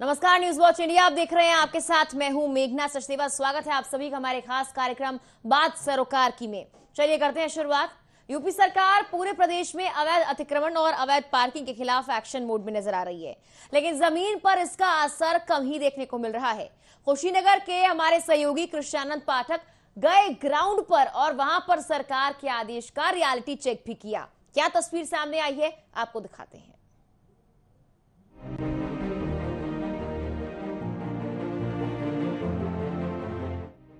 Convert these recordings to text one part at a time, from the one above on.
नमस्कार, news watch India आप देख रहे हैं। आपके साथ मैं हूं मेघना सचदेवा। स्वागत है आप सभी का हमारे खास कार्यक्रम बात सरोकार की में। चलिए करते हैं शुरुआत। यूपी सरकार पूरे प्रदेश में अवैध अतिक्रमण और अवैध पार्किंग के खिलाफ एक्शन मोड में नजर आ रही है, लेकिन जमीन पर इसका असर कम ही देखने को मिल रहा है। कुशीनगर के हमारे सहयोगी कृष्णानंद पाठक गए ग्राउंड पर और वहां पर सरकार के आदेश का रियलिटी चेक भी किया। क्या तस्वीर सामने आई है, आपको दिखाते हैं।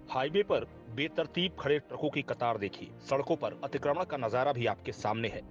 हाईवे पर बेतरतीब खड़े ट्रकों की कतार देखिए। सड़कों पर अतिक्रमण का नजारा भी आपके सामने है।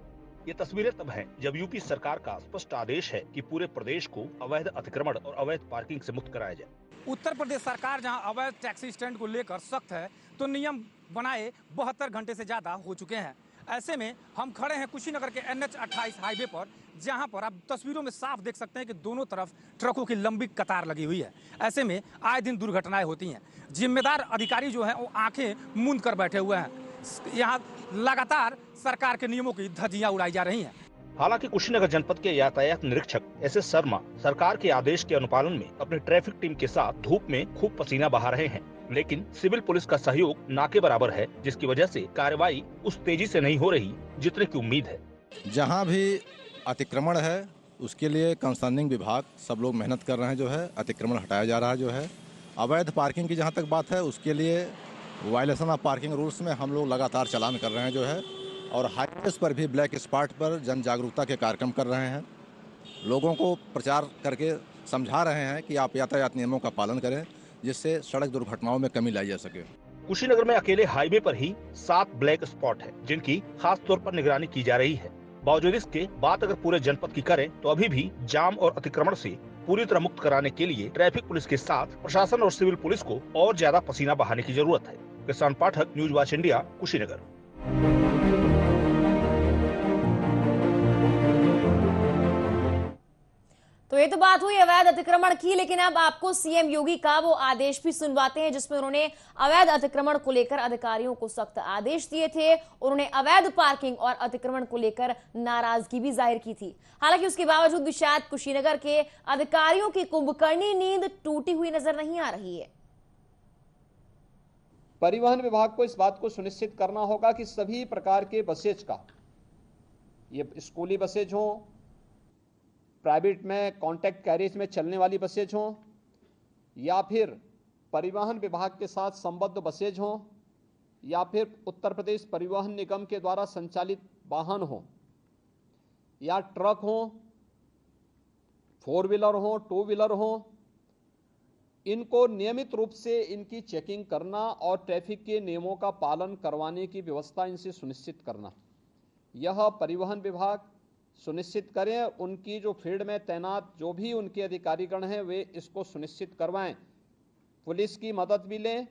ये तस्वीरें तब हैं जब यूपी सरकार का स्पष्ट आदेश है कि पूरे प्रदेश को अवैध अतिक्रमण और अवैध पार्किंग से मुक्त कराया जाए। उत्तर प्रदेश सरकार जहां अवैध टैक्सी स्टैंड को लेकर सख्त है, तो नियम बनाए 72 घंटे से ज्यादा हो चुके हैं। ऐसे में हम खड़े हैं कुशीनगर के NH 28 हाईवे पर, जहां पर आप तस्वीरों में साफ देख सकते हैं कि दोनों तरफ ट्रकों की लंबी कतार लगी हुई है। ऐसे में आए दिन दुर्घटनाएं होती हैं। जिम्मेदार अधिकारी जो हैं वो आंखें मूंद कर बैठे हुए हैं। यहाँ लगातार सरकार के नियमों की धज्जियां उड़ाई जा रही हैं। हालांकि कुशीनगर जनपद के यातायात निरीक्षक SS शर्मा सरकार के आदेश के अनुपालन में अपनी ट्रैफिक टीम के साथ धूप में खूब पसीना बहा रहे हैं, लेकिन सिविल पुलिस का सहयोग ना के बराबर है, जिसकी वजह से कार्रवाई उस तेजी से नहीं हो रही जितने की उम्मीद है। जहां भी अतिक्रमण है उसके लिए कंसर्निंग विभाग सब लोग मेहनत कर रहे हैं, जो है अतिक्रमण हटाया जा रहा है। जो है अवैध पार्किंग की जहां तक बात है, उसके लिए वायलेशन ऑफ पार्किंग रूल्स में हम लोग लगातार चालान कर रहे हैं, जो है और हाईवेज पर भी ब्लैक स्पॉट पर जन जागरूकता के कार्यक्रम कर रहे हैं। लोगों को प्रचार करके समझा रहे हैं कि आप यातायात नियमों का पालन करें, जिससे सड़क दुर्घटनाओं में कमी लाई जा सके। कुशीनगर में अकेले हाईवे पर ही 7 ब्लैक स्पॉट है, जिनकी खास तौर पर निगरानी की जा रही है। बावजूद इसके बात अगर पूरे जनपद की करें तो अभी भी जाम और अतिक्रमण से पूरी तरह मुक्त कराने के लिए ट्रैफिक पुलिस के साथ प्रशासन और सिविल पुलिस को और ज्यादा पसीना बहाने की जरूरत है। किसान पाठक, न्यूज वॉच इंडिया, कुशीनगर। तो ये तो बात हुई अवैध अतिक्रमण की, लेकिन अब आपको सीएम योगी का वो आदेश भी सुनवाते हैं जिसमें उन्होंने अवैध अतिक्रमण को लेकर अधिकारियों को सख्त आदेश दिए थे। उन्होंने अवैध पार्किंग और अतिक्रमण को लेकर नाराजगी भी जाहिर की थी। हालांकि उसके बावजूद भी शायद कुशीनगर के अधिकारियों की कुंभकर्णी नींद टूटी हुई नजर नहीं आ रही है। परिवहन विभाग को इस बात को सुनिश्चित करना होगा कि सभी प्रकार के बसेज का, ये स्कूली बसेज हों, प्राइवेट में कॉन्ट्रैक्ट कैरिज में चलने वाली बसेज हों, या फिर परिवहन विभाग के साथ संबद्ध बसेज हों, या फिर उत्तर प्रदेश परिवहन निगम के द्वारा संचालित वाहन हों, या ट्रक हों, 4 व्हीलर हों, 2 व्हीलर हों, इनको नियमित रूप से इनकी चेकिंग करना और ट्रैफिक के नियमों का पालन करवाने की व्यवस्था इनसे सुनिश्चित करना, यह परिवहन विभाग सुनिश्चित करें। उनकी जो फील्ड में तैनात जो भी उनके अधिकारीगण हैं वे इसको सुनिश्चित करवाएं। पुलिस की मदद भी लें,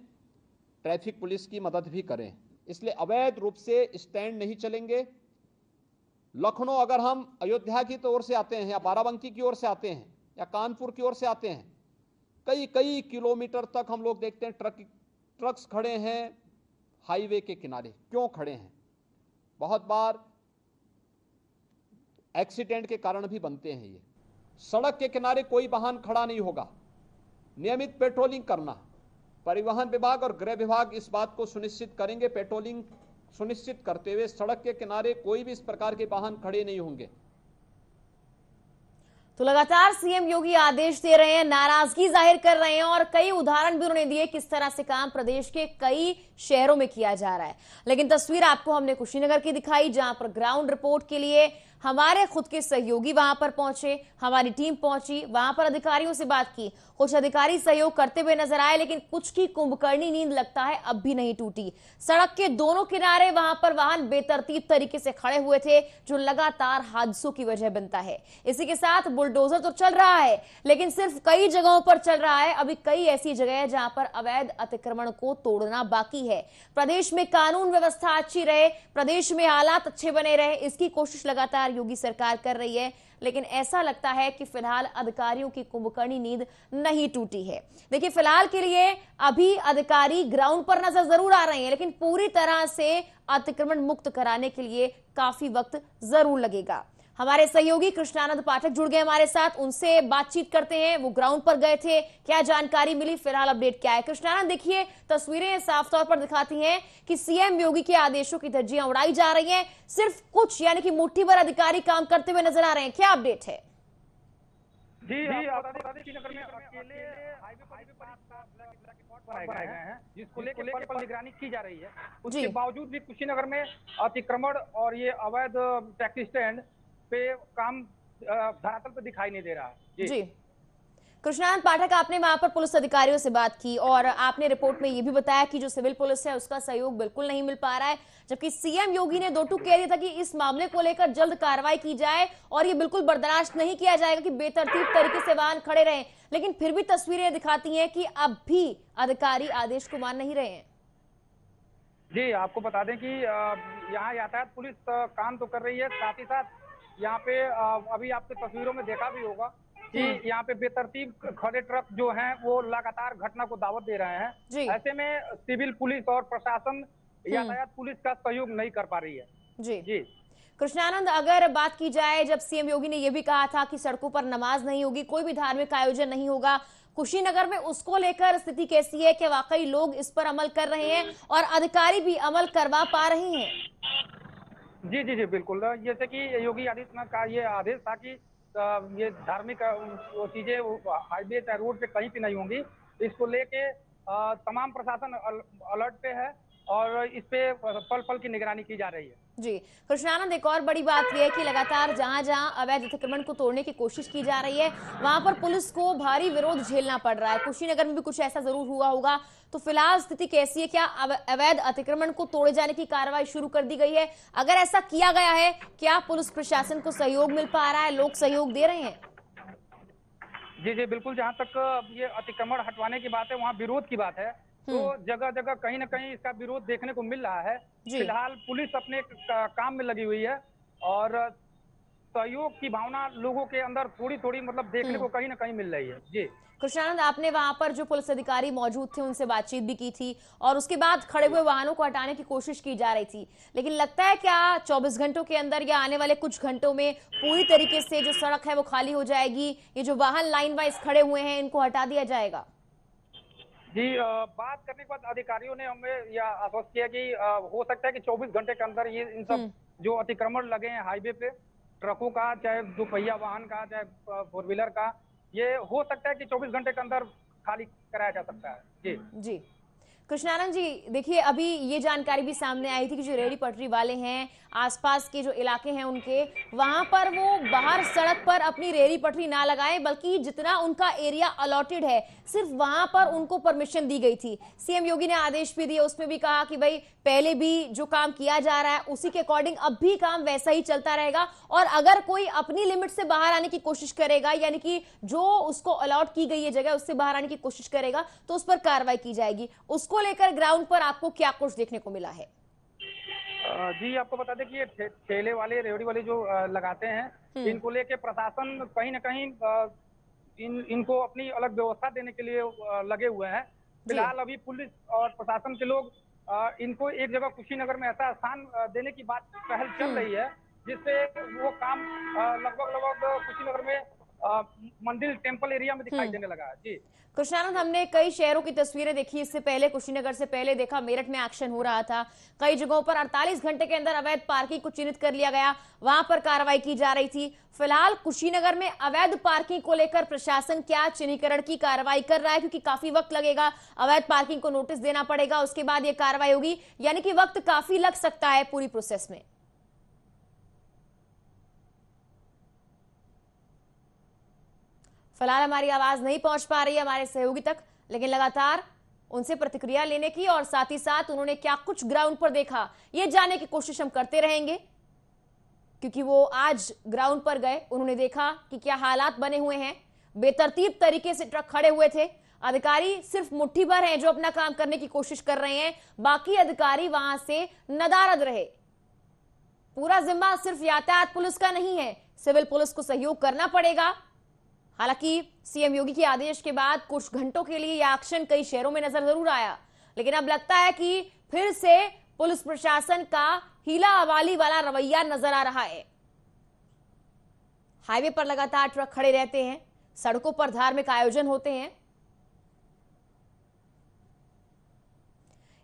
ट्रैफिक पुलिस की मदद भी करें। इसलिए अवैध रूप से स्टैंड नहीं चलेंगे। लखनऊ अगर हम अयोध्या की ओर से आते हैं, या बाराबंकी की ओर से आते हैं, या कानपुर की ओर से आते हैं, कई किलोमीटर तक हम लोग देखते हैं ट्रक्स खड़े हैं हाईवे के किनारे। क्यों खड़े हैं? बहुत बार एक्सीडेंट के कारण भी बनते हैं। ये सड़क के किनारे कोई वाहन खड़ा नहीं होगा। नियमित पेट्रोलिंग करना, परिवहन विभाग और गृह विभाग इस बात को सुनिश्चित करेंगे। पेट्रोलिंग सुनिश्चित करते हुए सड़क के किनारे कोई भी इस प्रकार के वाहन खड़े नहीं होंगे। तो लगातार सीएम योगी आदेश दे रहे हैं, नाराजगी जाहिर कर रहे हैं और कई उदाहरण भी उन्होंने दिए किस तरह से काम प्रदेश के कई शहरों में किया जा रहा है। लेकिन तस्वीर आपको हमने कुशीनगर की दिखाई, जहां पर ग्राउंड रिपोर्ट के लिए हमारे खुद के सहयोगी वहां पर पहुंचे, हमारी टीम पहुंची, वहां पर अधिकारियों से बात की। कुछ अधिकारी सहयोग करते हुए नजर आए, लेकिन कुछ की कुंभकर्णी नींद लगता है अब भी नहीं टूटी। सड़क के दोनों किनारे वहां पर वाहन बेतरतीब तरीके से खड़े हुए थे, जो लगातार हादसों की वजह बनता है। इसी के साथ बुलडोजर तो चल रहा है, लेकिन सिर्फ कई जगहों पर चल रहा है। अभी कई ऐसी जगह है जहां पर अवैध अतिक्रमण को तोड़ना बाकी है। प्रदेश में कानून व्यवस्था अच्छी रहे, प्रदेश में हालात अच्छे बने रहे, इसकी कोशिश लगातार योगी सरकार कर रही है। लेकिन ऐसा लगता है कि फिलहाल अधिकारियों की कुंभकर्णी नींद नहीं टूटी है। देखिए, फिलहाल के लिए अभी अधिकारी ग्राउंड पर नजर जरूर आ रहे हैं, लेकिन पूरी तरह से अतिक्रमण मुक्त कराने के लिए काफी वक्त जरूर लगेगा। हमारे सहयोगी कृष्णानंद पाठक जुड़ गए हमारे साथ, उनसे बातचीत करते हैं। वो ग्राउंड पर गए थे, क्या जानकारी मिली, फिलहाल अपडेट क्या है? कृष्णानंद, देखिए तस्वीरें साफ तौर पर दिखाती हैं कि सीएम योगी के आदेशों की धज्जियां उड़ाई जा रही हैं। सिर्फ कुछ यानी कि मुट्ठी भर अधिकारी काम करते हुए नजर आ रहे हैं, क्या अपडेट है? जी आपको बता दें श्रीनगर में अकेले हाईवे पर 7 ब्लैक स्पॉट बनाए गए हैं, जिसको लेकर पल पल निगरानी की जा रही है। उसके बावजूद भी कुशीनगर में अतिक्रमण और ये अवैध टैक्सी स्टैंड पे काम धरातल पे दिखाई नहीं दे रहा है। जी कृष्णानंद पाठक, आपने वहां पर पुलिस अधिकारियों से बात की और आपने रिपोर्ट में यह भी बताया कि जो सिविल पुलिस है उसका सहयोग बिल्कुल नहीं मिल पा रहा है, जबकि सीएम योगी ने दो टूक कह दिया था कि इस मामले को लेकर जल्द कार्रवाई की जाए और ये बिल्कुल बर्दाश्त नहीं किया जाएगा कि बेतरतीब तरीके से वाहन खड़े रहें। लेकिन फिर भी तस्वीरें दिखाती हैं कि अब भी अधिकारी आदेश को मान नहीं रहे हैं। जी आपको बता दें कि यहाँ यातायात पुलिस काम तो कर रही है, साथ ही साथ यहाँ पे अभी आपने तस्वीरों में देखा भी होगा कि यहाँ पे बेतरतीब खड़े ट्रक जो हैं वो लगातार घटना को दावत दे रहे हैं। ऐसे में सिविल पुलिस और प्रशासन यातायात पुलिस का सहयोग नहीं कर पा रही है। जी कृष्णानंद, अगर बात की जाए, जब सीएम योगी ने यह भी कहा था कि सड़कों पर नमाज नहीं होगी, कोई भी धार्मिक आयोजन नहीं होगा, कुशीनगर में उसको लेकर स्थिति कैसी है? कि वाकई लोग इस पर अमल कर रहे हैं और अधिकारी भी अमल करवा पा रहे हैं? जी बिल्कुल। जैसे कि योगी आदित्यनाथ का ये आदेश था कि ये धार्मिक चीजें हाईवे या रोड पे कहीं भी नहीं होंगी। इसको लेके तमाम प्रशासन अलर्ट पे है और इस पे पल पल की निगरानी की जा रही है। जी कृष्णानंद, एक और बड़ी बात यह है कि लगातार जहां जहां अवैध अतिक्रमण को तोड़ने की कोशिश की जा रही है वहां पर पुलिस को भारी विरोध झेलना पड़ रहा है। कुशीनगर में भी कुछ ऐसा जरूर हुआ होगा, तो फिलहाल स्थिति कैसी है? क्या अवैध अतिक्रमण को तोड़े जाने की कार्रवाई शुरू कर दी गई है? अगर ऐसा किया गया है, क्या पुलिस प्रशासन को सहयोग मिल पा रहा है, लोग सहयोग दे रहे हैं? जी बिल्कुल। जहाँ तक ये अतिक्रमण हटवाने की बात है, वहाँ विरोध की बात है, तो जगह जगह कहीं ना कहीं इसका विरोध देखने को मिल रहा है। फिलहाल पुलिस अपने काम में लगी हुई है और सहयोग की भावना लोगों के अंदर थोड़ी थोड़ी मतलब देखने को कहीं ना कहीं मिल रही है। जी कृष्णानंद, आपने वहां पर जो पुलिस अधिकारी मौजूद थे उनसे बातचीत भी की थी और उसके बाद खड़े हुए वाहनों को हटाने की कोशिश की जा रही थी, लेकिन लगता है क्या 24 घंटों के अंदर या आने वाले कुछ घंटों में पूरी तरीके से जो सड़क है वो खाली हो जाएगी? ये जो वाहन लाइन वाइज खड़े हुए हैं इनको हटा दिया जाएगा? जी बात करने के बाद अधिकारियों ने हमें यह आश्वस्त किया कि हो सकता है कि 24 घंटे के अंदर ये इन सब जो अतिक्रमण लगे हैं हाईवे पे, ट्रकों का, चाहे दोपहिया वाहन का, चाहे 4 व्हीलर का, ये हो सकता है कि 24 घंटे के अंदर खाली कराया जा सकता है। जी कृष्णानंद जी, देखिए अभी ये जानकारी भी सामने आई थी कि जो रेहड़ी पटरी वाले हैं, आसपास के जो इलाके हैं उनके, वहां पर वो बाहर सड़क पर अपनी रेहड़ी पटरी ना लगाएं, बल्कि जितना उनका एरिया अलॉटेड है सिर्फ वहां पर उनको परमिशन दी गई थी। सीएम योगी ने आदेश भी दिए, उसमें भी कहा कि भाई पहले भी जो काम किया जा रहा है उसी के अकॉर्डिंग अब भी काम वैसा ही चलता रहेगा और अगर कोई अपनी लिमिट से बाहर आने की कोशिश करेगा, यानी कि जो उसको अलॉट की गई है जगह उससे बाहर आने की कोशिश करेगा, तो उस पर कार्रवाई की जाएगी। उसको लेकर ग्राउंड पर आपको क्या कुछ देखने को मिला है? जी आपको बता दें कि ये ठेले वाले, रेहड़ी वाले जो लगाते हैं, इनको लेके प्रशासन कहीं ना कहीं इनको अपनी अलग व्यवस्था देने के लिए लगे हुए हैं। फिलहाल अभी पुलिस और प्रशासन के लोग इनको एक जगह कुशीनगर में ऐसा स्थान देने की बात पहल चल रही है जिससे वो काम लगभग कुशीनगर में मंदिर टेम्पल एरिया में दिखाई देने लगा है। जी कृष्णानंद, हमने कई शहरों की तस्वीरें देखी, इससे पहले कुशीनगर से पहले देखा मेरठ में एक्शन हो रहा था। कई जगहों पर 48 घंटे के अंदर अवैध पार्किंग को चिन्हित कर लिया गया, वहां पर कार्रवाई की जा रही थी। फिलहाल कुशीनगर में अवैध पार्किंग को लेकर प्रशासन क्या चिन्हीकरण की कार्रवाई कर रहा है? क्योंकि काफी वक्त लगेगा, अवैध पार्किंग को नोटिस देना पड़ेगा, उसके बाद ये कार्रवाई होगी, यानी कि वक्त काफी लग सकता है पूरी प्रोसेस में। फिलहाल हमारी आवाज नहीं पहुंच पा रही है हमारे सहयोगी तक, लेकिन लगातार उनसे प्रतिक्रिया लेने की और साथ ही साथ उन्होंने क्या कुछ ग्राउंड पर देखा ये जानने की कोशिश हम करते रहेंगे, क्योंकि वो आज ग्राउंड पर गए, उन्होंने देखा कि क्या हालात बने हुए हैं। बेतरतीब तरीके से ट्रक खड़े हुए थे, अधिकारी सिर्फ मुट्ठी भर हैं जो अपना काम करने की कोशिश कर रहे हैं, बाकी अधिकारी वहां से नदारद रहे। पूरा जिम्मा सिर्फ यातायात पुलिस का नहीं है, सिविल पुलिस को सहयोग करना पड़ेगा। हालांकि सीएम योगी के आदेश के बाद कुछ घंटों के लिए यह एक्शन कई शहरों में नजर जरूर आया, लेकिन अब लगता है कि फिर से पुलिस प्रशासन का हीला हवाली वाला रवैया नजर आ रहा है। हाईवे पर लगातार ट्रक खड़े रहते हैं, सड़कों पर धार्मिक आयोजन होते हैं।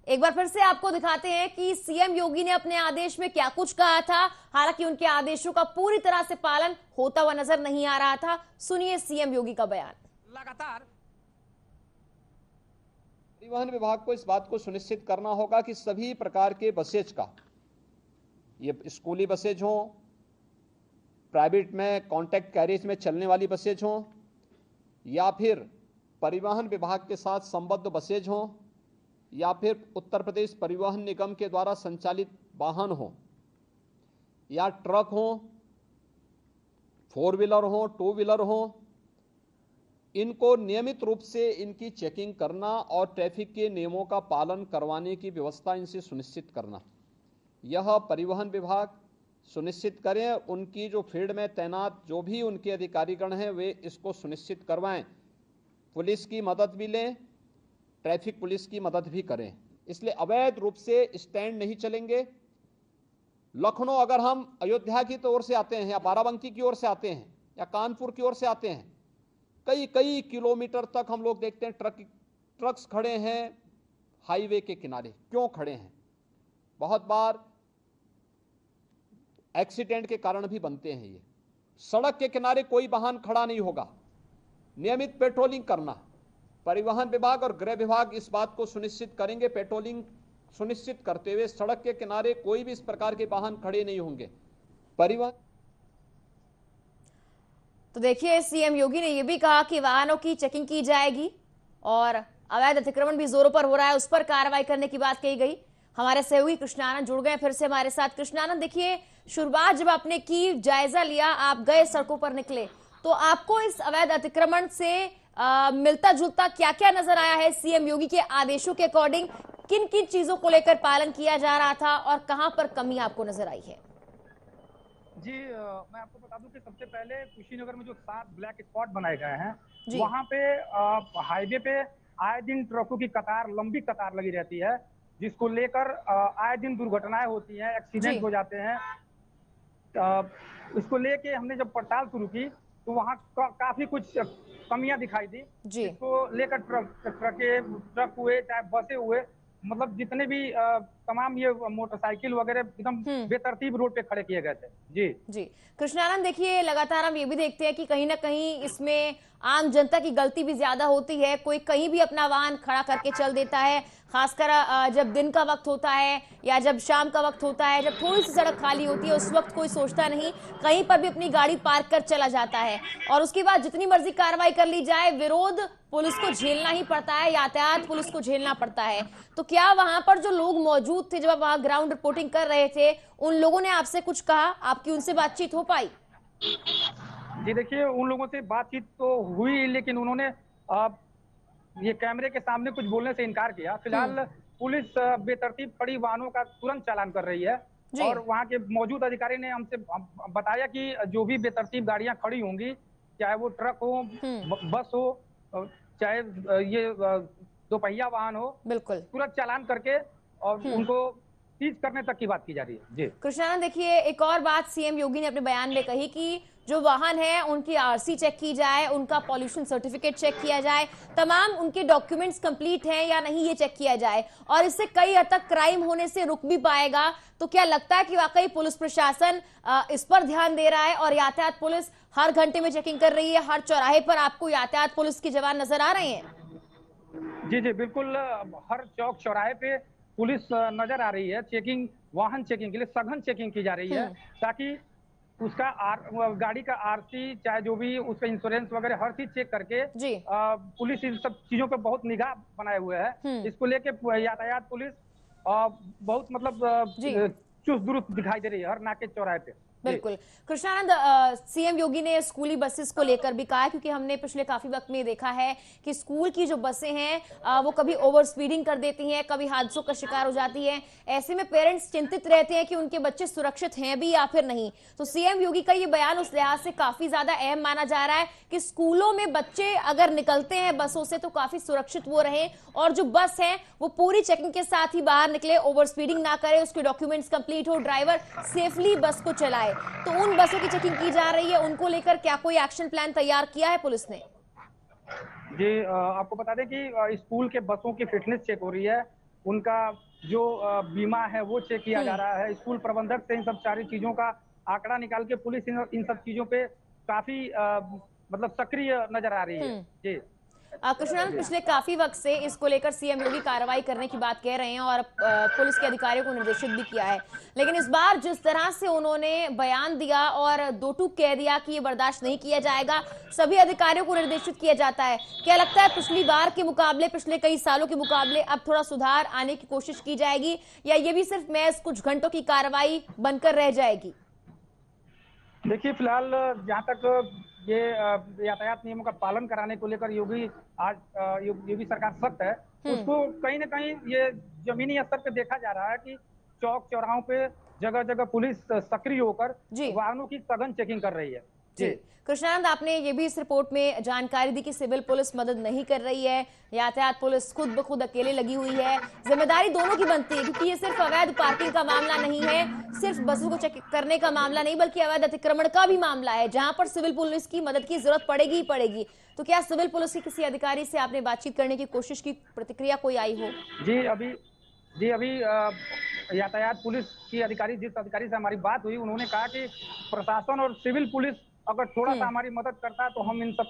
एक बार फिर से आपको दिखाते हैं कि सीएम योगी ने अपने आदेश में क्या कुछ कहा था। हालांकि उनके आदेशों का पूरी तरह से पालन होता हुआ नजर नहीं आ रहा था। सुनिए सीएम योगी का बयान। लगातार परिवहन विभाग को इस बात को सुनिश्चित करना होगा कि सभी प्रकार के बसेज का, ये स्कूली बसेज हों, प्राइवेट में कॉन्ट्रैक्ट कैरेज में चलने वाली बसेज हों, या फिर परिवहन विभाग के साथ संबद्ध बसेज हों, या फिर उत्तर प्रदेश परिवहन निगम के द्वारा संचालित वाहन हो, या ट्रक हो, 4 व्हीलर हो, 2 व्हीलर हो, इनको नियमित रूप से इनकी चेकिंग करना और ट्रैफिक के नियमों का पालन करवाने की व्यवस्था इनसे सुनिश्चित करना, यह परिवहन विभाग सुनिश्चित करें। उनकी जो फील्ड में तैनात जो भी उनके अधिकारीगण हैं वे इसको सुनिश्चित करवाएं, पुलिस की मदद भी लें, ट्रैफिक पुलिस की मदद भी करें। इसलिए अवैध रूप से स्टैंड नहीं चलेंगे। लखनऊ अगर हम अयोध्या की ओर से आते हैं, या बाराबंकी की ओर से आते हैं, या कानपुर की ओर से आते हैं, कई किलोमीटर तक हम लोग देखते हैं ट्रक्स खड़े हैं हाईवे के किनारे। क्यों खड़े हैं? बहुत बार एक्सीडेंट के कारण भी बनते हैं। ये सड़क के किनारे कोई वाहन खड़ा नहीं होगा। नियमित पेट्रोलिंग करना, परिवहन विभाग और गृह विभाग इस बात को सुनिश्चित करेंगे। पेट्रोलिंग सुनिश्चित करते हुए सड़क के किनारे कोई भी इस प्रकार के वाहन खड़े नहीं होंगे। परिवहन तो देखिए सीएम योगी ने यह भी कहा कि वाहनों की चेकिंग की जाएगी और अवैध अतिक्रमण भी जोरों पर हो रहा है, उस पर कार्रवाई करने की बात कही गई। हमारे सहयोगी कृष्णानंद जुड़ गए फिर से हमारे साथ। कृष्णानंद, देखिए शुरुआत जब आपने की, जायजा लिया, आप गए सड़कों पर निकले, तो आपको इस अवैध अतिक्रमण से मिलता जुलता क्या क्या नजर आया है? सीएम योगी के आदेशों के अकॉर्डिंग किन किन चीजों को लेकर पालन किया जा रहा था और कहां पर कमी आपको नजर आई है? जी, मैं आपको बता दूं कि सबसे पहले कुशीनगर में जो 7 ब्लैक स्पॉट बनाए गए हैं, जी। वहां पे हाईवे पे आए दिन ट्रकों की कतार, लंबी कतार लगी रहती है, जिसको लेकर आए दिन दुर्घटनाएं होती हैं, एक्सीडेंट हो जाते हैं। इसको लेके हमने जब पड़ताल शुरू की तो वहाँ काफी कुछ कमियां दिखाई दी। जी। इसको लेकर ट्रक हुए चाहे बसें हुए, मतलब जितने भी तमाम ये मोटरसाइकिल वगैरह एकदम बेतरतीब रोड पे खड़े किए गए थे। जी कृष्णानंद, देखिए लगातार हम ये भी देखते हैं कि कहीं ना कहीं इसमें आम जनता की गलती भी ज्यादा होती है। कोई कहीं भी अपना वाहन खड़ा करके चल देता है, खासकर जब दिन का वक्त होता है या जब शाम का वक्त होता है, जब थोड़ी सी सड़क खाली होती है, उस वक्त कोई सोचता नहीं, कहीं पर भी अपनी गाड़ी पार्क कर चला जाता है और उसके बाद जितनी मर्जी कार्रवाई कर ली जाए, विरोध पुलिस को झेलना ही पड़ता है, यातायात पुलिस को झेलना पड़ता है। तो क्या वहां पर जो लोग मौजूद थे, जब वहां ग्राउंड रिपोर्टिंग कर रहे थे, उन लोगों ने आपसे कुछ कहा? आपकी उनसे बातचीत हो पाई? जी देखिए, उन लोगों से बातचीत तो हुई, लेकिन उन्होंने ये कैमरे के सामने कुछ बोलने से इनकार किया। फिलहाल पुलिस बेतरतीब खड़ी वाहनों का तुरंत चालान कर रही है और वहाँ के मौजूद अधिकारी ने हमसे बताया कि जो भी बेतरतीब गाड़ियां खड़ी होंगी, चाहे वो ट्रक हो, बस हो, चाहे ये 2 पहिया वाहन हो, बिल्कुल तुरंत चालान करके और उनको सीज करने तक की बात की जा रही है। जी कृष्णानंद, देखिए एक और बात सीएम योगी ने अपने बयान में कही कि जो वाहन है उनकी आरसी चेक की जाए, उनका पॉल्यूशन सर्टिफिकेट चेक किया जाए, तमाम उनके डॉक्यूमेंट्स कंप्लीट हैं या नहीं ये चेक किया जाए, और इससे कई हद तक क्राइम होने से रुक भी पाएगा। तो क्या लगता है कि वाकई पुलिस प्रशासन इस पर ध्यान दे रहा है और यातायात पुलिस हर घंटे में चेकिंग कर रही है? हर चौराहे पर आपको यातायात पुलिस के जवान नजर आ रहे हैं? जी बिल्कुल, हर चौक चौराहे पे पुलिस नजर आ रही है। चेकिंग, वाहन चेकिंग के लिए सघन चेकिंग की जा रही है, ताकि उसका गाड़ी का आरसी, चाहे जो भी उसका इंश्योरेंस वगैरह, हर चीज चेक करके पुलिस इन सब चीजों पे बहुत निगाह बनाए हुए है। इसको लेके यातायात पुलिस बहुत मतलब चुस्त दुरुस्त दिखाई दे रही है हर नाके चौराहे पे। बिल्कुल कृष्णानंद, सीएम योगी ने स्कूली बसेस को लेकर भी कहा है, क्योंकि हमने पिछले काफी वक्त में देखा है कि स्कूल की जो बसें हैं वो कभी ओवर स्पीडिंग कर देती हैं, कभी हादसों का शिकार हो जाती हैं। ऐसे में पेरेंट्स चिंतित रहते हैं कि उनके बच्चे सुरक्षित हैं भी या फिर नहीं। तो सीएम योगी का ये बयान उस लिहाज से काफी ज्यादा अहम माना जा रहा है कि स्कूलों में बच्चे अगर निकलते हैं बसों से तो काफी सुरक्षित वो रहे, और जो बस है वो पूरी चेकिंग के साथ ही बाहर निकले, ओवर स्पीडिंग ना करे, उसके डॉक्यूमेंट्स कंप्लीट हो, ड्राइवर सेफली बस को चलाए। जाए, तो उन बसों की चेकिंग की जा रही है, उनको लेकर क्या कोई एक्शन प्लान तैयार किया है पुलिस ने? जी आपको बता दें कि स्कूल के बसों की फिटनेस चेक हो रही है, उनका जो बीमा है वो चेक किया जा रहा है। स्कूल प्रबंधक से इन सब सारी चीजों का आंकड़ा निकाल के पुलिस इन सब चीजों पे काफी मतलब सक्रिय नजर आ रही है। जी कृष्णानंद, पिछले काफी वक्त से इसको लेकर सीएम योगी कार्रवाई करने की बात कह रहे हैं और पुलिस के अधिकारियों को निर्देशित भी किया है, लेकिन इस बार जिस तरह से उन्होंने बयान दिया और दो टूक कह दिया कि ये बर्दाश्त नहीं किया जाएगा, सभी अधिकारियों को निर्देशित किया जाता है, क्या लगता है पिछली बार के मुकाबले, पिछले कई सालों के मुकाबले अब थोड़ा सुधार आने की कोशिश की जाएगी, या ये भी सिर्फ महज कुछ घंटों की कार्रवाई बनकर रह जाएगी? देखिए, फिलहाल जहाँ तक ये यातायात नियमों का पालन कराने को लेकर योगी सरकार सख्त है, उसको कहीं ना कहीं ये जमीनी स्तर पे देखा जा रहा है कि चौक चौराहों पे जगह जगह पुलिस सक्रिय होकर वाहनों की सघन चेकिंग कर रही है। जी कृष्णानंद, आपने ये भी इस रिपोर्ट में जानकारी दी कि सिविल पुलिस मदद नहीं कर रही है, यातायात पुलिस खुद ब खुद अकेले लगी हुई है। जिम्मेदारी दोनों की बनती है, क्योंकि ये सिर्फ अवैध पार्किंग का मामला नहीं है, सिर्फ बसों को चेक करने का मामला नहीं, बल्कि अवैध अतिक्रमण का भी मामला है, जहां पर सिविल पुलिस की मदद की जरूरत पड़ेगी ही पड़ेगी। तो क्या सिविल पुलिस के किसी अधिकारी से आपने बातचीत करने की कोशिश की, प्रतिक्रिया कोई आई हो? जी अभी यातायात पुलिस की अधिकारी, जिस अधिकारी से हमारी बात हुई, उन्होंने कहा कि प्रशासन और सिविल पुलिस अगर थोड़ा सा हमारी मदद करता तो हम इन सब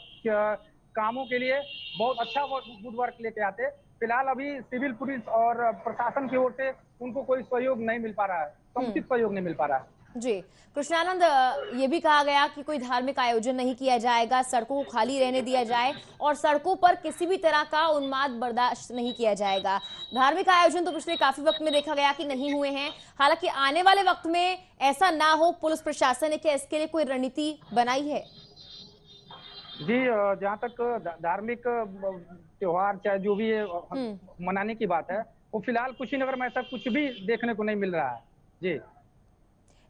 कामों के लिए बहुत अच्छा गुड वर्क लेके आते। फिलहाल अभी सिविल पुलिस और प्रशासन की ओर से उनको कोई सहयोग नहीं मिल पा रहा है, समुचित सहयोग नहीं मिल पा रहा है। जी कृष्णानंद, ये भी कहा गया कि कोई धार्मिक आयोजन नहीं किया जाएगा, सड़कों को खाली रहने दिया जाए और सड़कों पर किसी भी तरह का उन्माद बर्दाश्त नहीं किया जाएगा। धार्मिक आयोजन तो पिछले काफी वक्त में देखा गया कि नहीं हुए हैं, हालांकि आने वाले वक्त में ऐसा ना हो, पुलिस प्रशासन ने क्या इसके लिए कोई रणनीति बनाई है? जी जहाँ तक धार्मिक त्योहार चाहे जो भी मनाने की बात है, वो फिलहाल कुशीनगर में ऐसा कुछ भी देखने को नहीं मिल रहा है। जी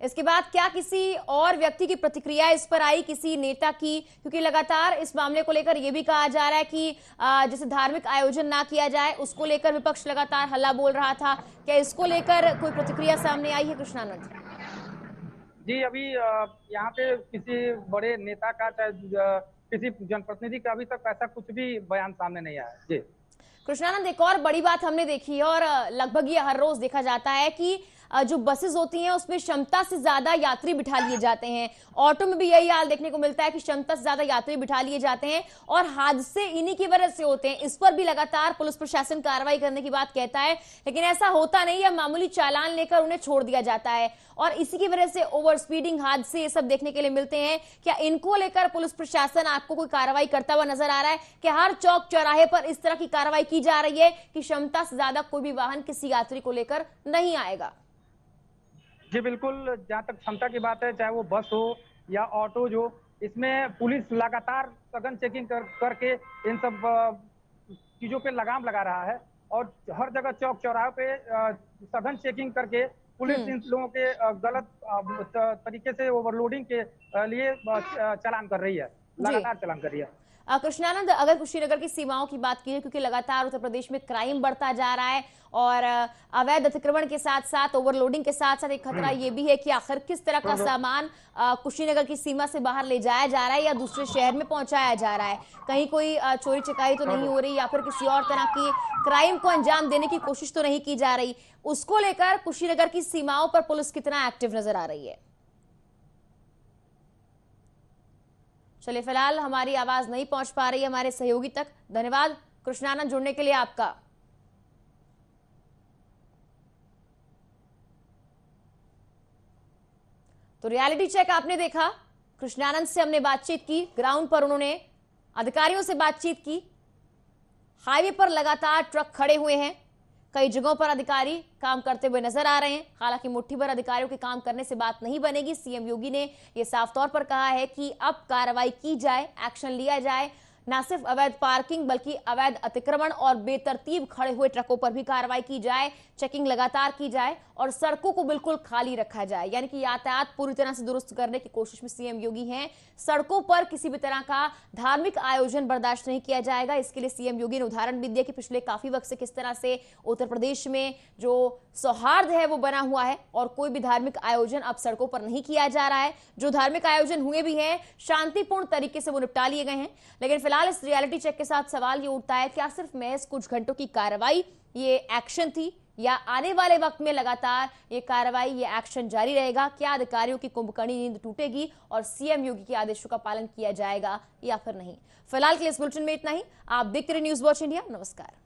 इसके बाद क्या किसी और व्यक्ति की प्रतिक्रिया इस पर आई, किसी नेता की? क्योंकि लगातार इस मामले को लेकर यह भी कहा जा रहा है कि जैसे धार्मिक आयोजन ना किया जाए, उसको लेकर विपक्ष लगातार हल्ला बोल रहा था, क्या इसको लेकर कोई प्रतिक्रिया सामने आई है कृष्णानंद? जी अभी यहाँ पे किसी बड़े नेता का चाहे किसी जनप्रतिनिधि का अभी तक ऐसा कुछ भी बयान सामने नहीं आया। जी कृष्णानंद, एक और बड़ी बात हमने देखी है और लगभग ये हर रोज देखा जाता है कि जो बसेस होती हैं उसमें क्षमता से ज्यादा यात्री बिठा लिए जाते हैं। ऑटो में भी यही हाल देखने को मिलता है कि क्षमता से ज्यादा यात्री बिठा लिए जाते हैं और हादसे इन्हीं की वजह से होते हैं। इस पर भी लगातार पुलिस प्रशासन कार्रवाई करने की बात कहता है, लेकिन ऐसा होता नहीं है, मामूली चालान लेकर उन्हें छोड़ दिया जाता है और इसी की वजह से ओवर स्पीडिंग, हादसे ये सब देखने के लिए मिलते हैं। क्या इनको लेकर पुलिस प्रशासन आपको कोई कार्रवाई करता हुआ नजर आ रहा है कि हर चौक चौराहे पर इस तरह की कार्रवाई की जा रही है कि क्षमता से ज्यादा कोई भी वाहन किसी यात्री को लेकर नहीं आएगा? जी बिल्कुल, जहाँ तक क्षमता की बात है, चाहे वो बस हो या ऑटो जो, इसमें पुलिस लगातार सघन चेकिंग करके इन सब चीजों पे लगाम लगा रहा है और हर जगह चौक चौराहे पे सघन चेकिंग करके पुलिस इन लोगों के गलत तरीके से ओवरलोडिंग के लिए चालान कर रही है, लगातार चालान कर रही है। कृष्णानंद, अगर कुशीनगर की सीमाओं की बात की है, क्योंकि लगातार उत्तर प्रदेश में क्राइम बढ़ता जा रहा है और अवैध अतिक्रमण के साथ साथ ओवरलोडिंग के साथ साथ एक खतरा ये भी है कि आखिर किस तरह का सामान कुशीनगर की सीमा से बाहर ले जाया जा रहा है या दूसरे शहर में पहुंचाया जा रहा है, कहीं कोई चोरी चकारी तो नहीं हो रही या फिर किसी और तरह की क्राइम को अंजाम देने की कोशिश तो नहीं की जा रही। उसको लेकर कुशीनगर की सीमाओं पर पुलिस कितना एक्टिव नजर आ रही है? चलिए, फिलहाल हमारी आवाज नहीं पहुंच पा रही हमारे सहयोगी तक। धन्यवाद कृष्णानंद, जुड़ने के लिए आपका। तो रियलिटी चेक आपने देखा, कृष्णानंद से हमने बातचीत की, ग्राउंड पर उन्होंने अधिकारियों से बातचीत की। हाईवे पर लगातार ट्रक खड़े हुए हैं, कई जगहों पर अधिकारी काम करते हुए नजर आ रहे हैं। हालांकि मुट्ठी भर अधिकारियों के काम करने से बात नहीं बनेगी। सीएम योगी ने यह साफ तौर पर कहा है कि अब कार्रवाई की जाए, एक्शन लिया जाए। न सिर्फ अवैध पार्किंग बल्कि अवैध अतिक्रमण और बेतरतीब खड़े हुए ट्रकों पर भी कार्रवाई की जाए, चेकिंग लगातार की जाए और सड़कों को बिल्कुल खाली रखा जाए। यानी कि यातायात पूरी तरह से दुरुस्त करने की कोशिश में सीएम योगी हैं। सड़कों पर किसी भी तरह का धार्मिक आयोजन बर्दाश्त नहीं किया जाएगा। इसके लिए सीएम योगी ने उदाहरण भी दिया कि पिछले काफी वक्त से किस तरह से उत्तर प्रदेश में जो सौहार्द है वो बना हुआ है और कोई भी धार्मिक आयोजन अब सड़कों पर नहीं किया जा रहा है। जो धार्मिक आयोजन हुए भी हैं शांतिपूर्ण तरीके से वो निपटा लिए गए हैं। लेकिन फिलहाल इस रियलिटी चेक के साथ सवाल ये उठता है, क्या सिर्फ महज कुछ घंटों की कार्रवाई ये एक्शन थी या आने वाले वक्त में लगातार ये कार्रवाई ये एक्शन जारी रहेगा? क्या अधिकारियों की कुंभकर्णी नींद टूटेगी और सीएम योगी के आदेशों का पालन किया जाएगा या फिर नहीं? फिलहाल के लिए इस बुलेटिन में इतना ही। आप देखते रहिए न्यूज़ वॉच इंडिया। नमस्कार।